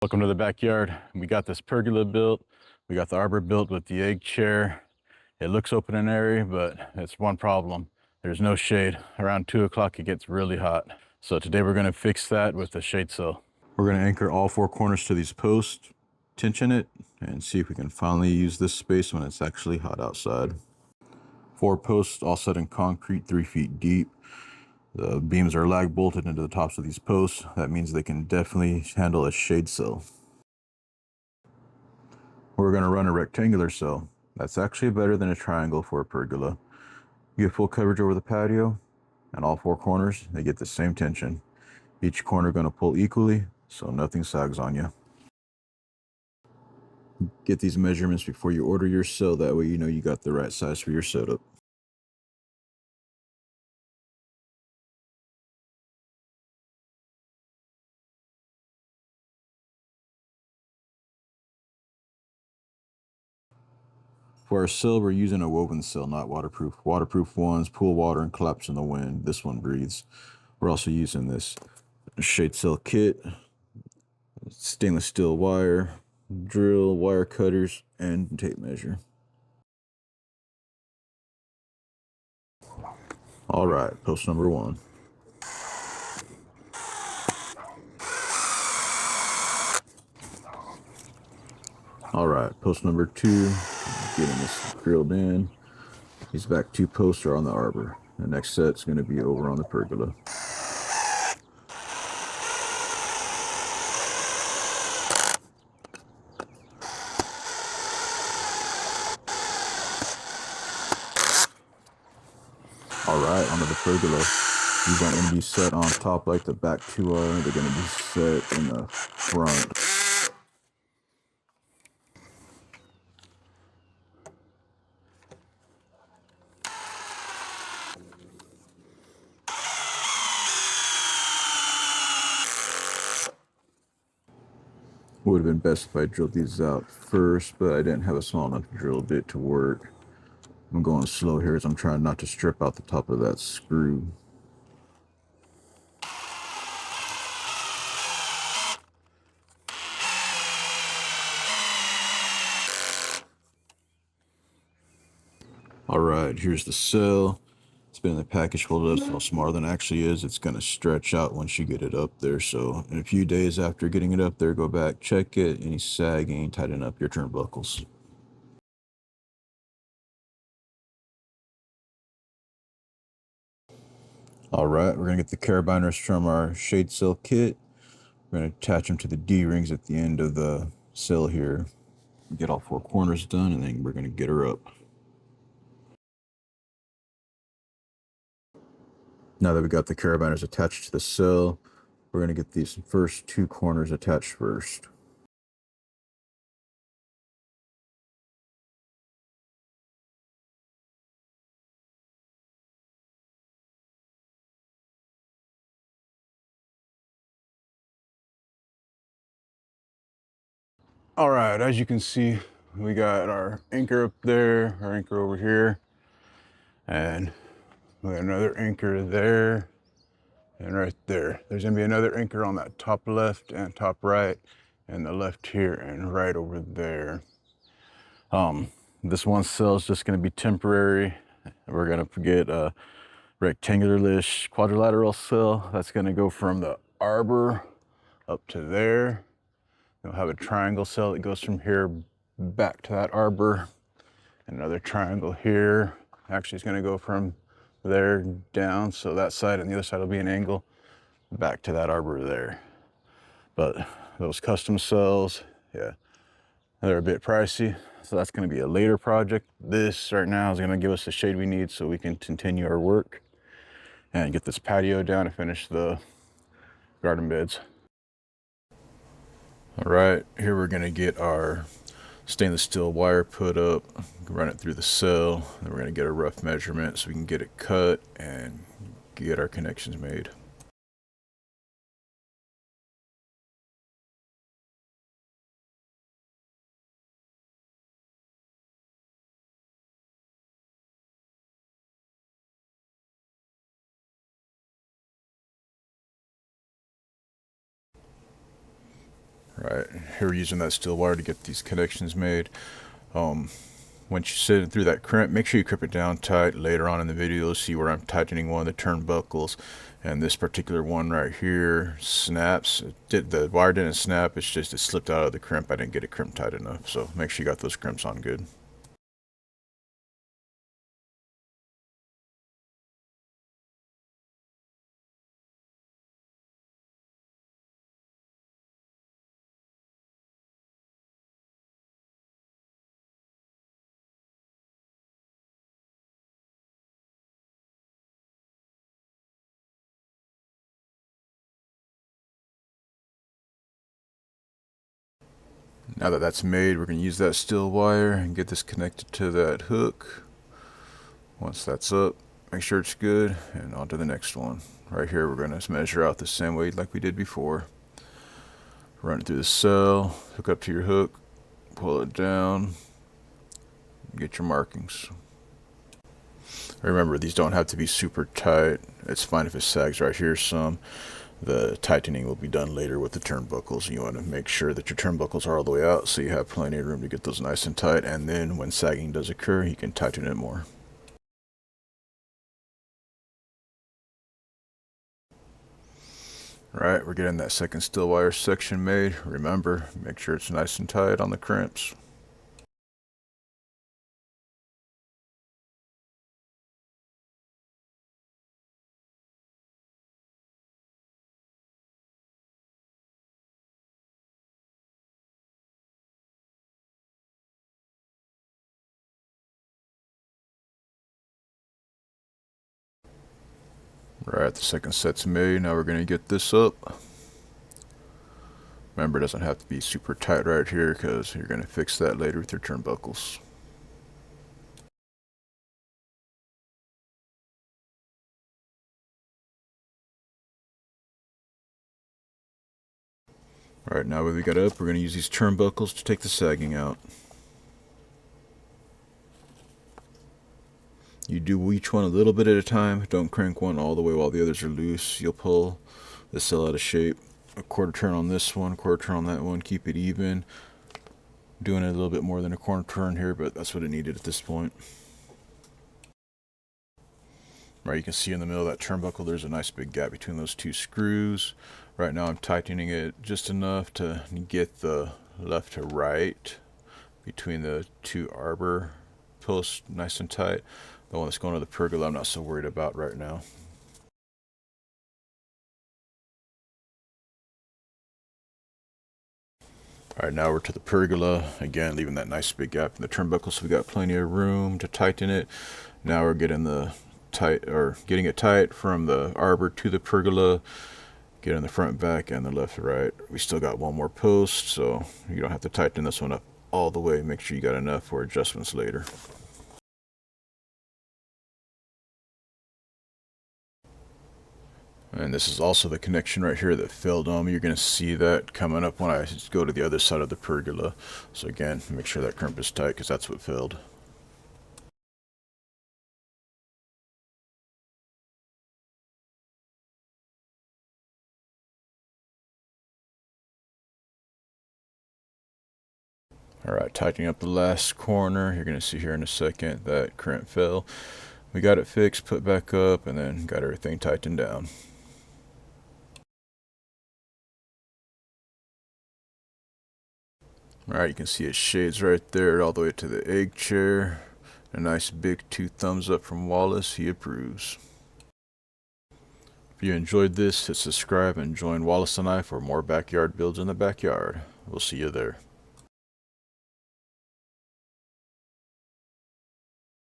Welcome to the backyard. We got this pergola built. We got the arbor built with the egg chair. It looks open and airy, but it's one problem. There's no shade. Around 2 o'clock, it gets really hot. So today we're gonna fix that with the shade sail. We're gonna anchor all 4 corners to these posts, tension it, and see if we can finally use this space when it's actually hot outside. 4 posts all set in concrete 3 feet deep. The beams are lag bolted into the tops of these posts. That means they can definitely handle a shade sail. We're going to run a rectangular sail. That's actually better than a triangle for a pergola. You get full coverage over the patio, and all 4 corners, they get the same tension. Each corner going to pull equally, so nothing sags on you. Get these measurements before you order your sail, that way you know you got the right size for your setup. For our sail, we're using a woven sail, not waterproof. Waterproof ones pool water and collapse in the wind. This one breathes. We're also using this shade sail kit, stainless steel wire, drill, wire cutters, and tape measure. All right, post number 1. All right, post number 2, getting this drilled in. These back 2 posts are on the arbor. The next set's going to be over on the pergola. All right, onto the pergola. These aren't going to be set on top like the back 2 are. They're going to be set in the front. Would have been best if I drilled these out first, but I didn't have a small enough drill bit to work. I'm going slow here as I'm trying not to strip out the top of that screw. All right, here's the sail. It's been in the package folded up so smaller than it actually is. It's going to stretch out once you get it up there. So in a few days after getting it up there, go back, check it, any sagging, tighten up your turnbuckles. All right, we're going to get the carabiners from our shade sail kit. We're going to attach them to the D-rings at the end of the sail here. Get all 4 corners done, and then we're going to get her up. Now that we got the carabiners attached to the sail, we're going to get these first 2 corners attached first. All right, as you can see, we got our anchor up there, our anchor over here, and we got another anchor there and right there. There's gonna be another anchor on that top left and top right, and the left here and right over there. This one sail is just gonna be temporary. We're gonna get a rectangular-ish quadrilateral sail that's gonna go from the arbor up to there. You'll have a triangle sail that goes from here back to that arbor. Another triangle here. Actually, it's going to go from there down, so that side and the other side will be an angle back to that arbor there. But those custom sails, yeah, they're a bit pricey, so that's going to be a later project. This right now is going to give us the shade we need so we can continue our work and get this patio down and finish the garden beds. All right, here we're gonna get our stainless steel wire put up, run it through the sail, then we're gonna get a rough measurement so we can get it cut and get our connections made. All right, Alright, here we're using that steel wire to get these connections made. Once you sit it through that crimp, make sure you crimp it down tight. Later on in the video, you'll see where I'm tightening one of the turnbuckles, and this particular one right here snaps. The wire didn't snap, it's just it slipped out of the crimp. I didn't get it crimped tight enough, so make sure you got those crimps on good. Now that that's made, we're going to use that steel wire and get this connected to that hook. Once that's up, make sure it's good, and on to the next one. Right here, we're going to measure out the same way like we did before. Run it through the cell, hook up to your hook, pull it down, get your markings. Remember, these don't have to be super tight. It's fine if it sags right here some. The tightening will be done later with the turnbuckles. You want to make sure that your turnbuckles are all the way out so you have plenty of room to get those nice and tight, and then when sagging does occur, you can tighten it more. Alright, we're getting that second steel wire section made. Remember, make sure it's nice and tight on the crimps. Right, the second set's made. Now we're going to get this up. Remember, it doesn't have to be super tight right here because you're going to fix that later with your turnbuckles. Alright, now that we got it up, we're going to use these turnbuckles to take the sagging out. You do each one a little bit at a time. Don't crank one all the way while the others are loose. You'll pull the cell out of shape. A quarter turn on this one, quarter turn on that one. Keep it even. Doing it a little bit more than a quarter turn here, but that's what it needed at this point. Right, you can see in the middle of that turnbuckle there's a nice big gap between those two screws. Right now I'm tightening it just enough to get the left to right between the two arbor posts nice and tight. The one that's going to the pergola I'm not so worried about right now. Alright, now we're to the pergola. Again, leaving that nice big gap in the turnbuckle so we got plenty of room to tighten it. Now we're getting getting it tight from the arbor to the pergola. Getting the front, back, and the left to right. We still got one more post, so you don't have to tighten this one up all the way. Make sure you got enough for adjustments later. And this is also the connection right here that failed on me. You're going to see that coming up when I go to the other side of the pergola. So again, make sure that crimp is tight because that's what failed. Alright, tightening up the last corner. You're going to see here in a second that crimp fell. We got it fixed, put back up, and then got everything tightened down. Alright, you can see it shades right there all the way to the egg chair. A nice big 2 thumbs up from Wallace. He approves. If you enjoyed this, hit subscribe and join Wallace and I for more backyard builds in the backyard. We'll see you there.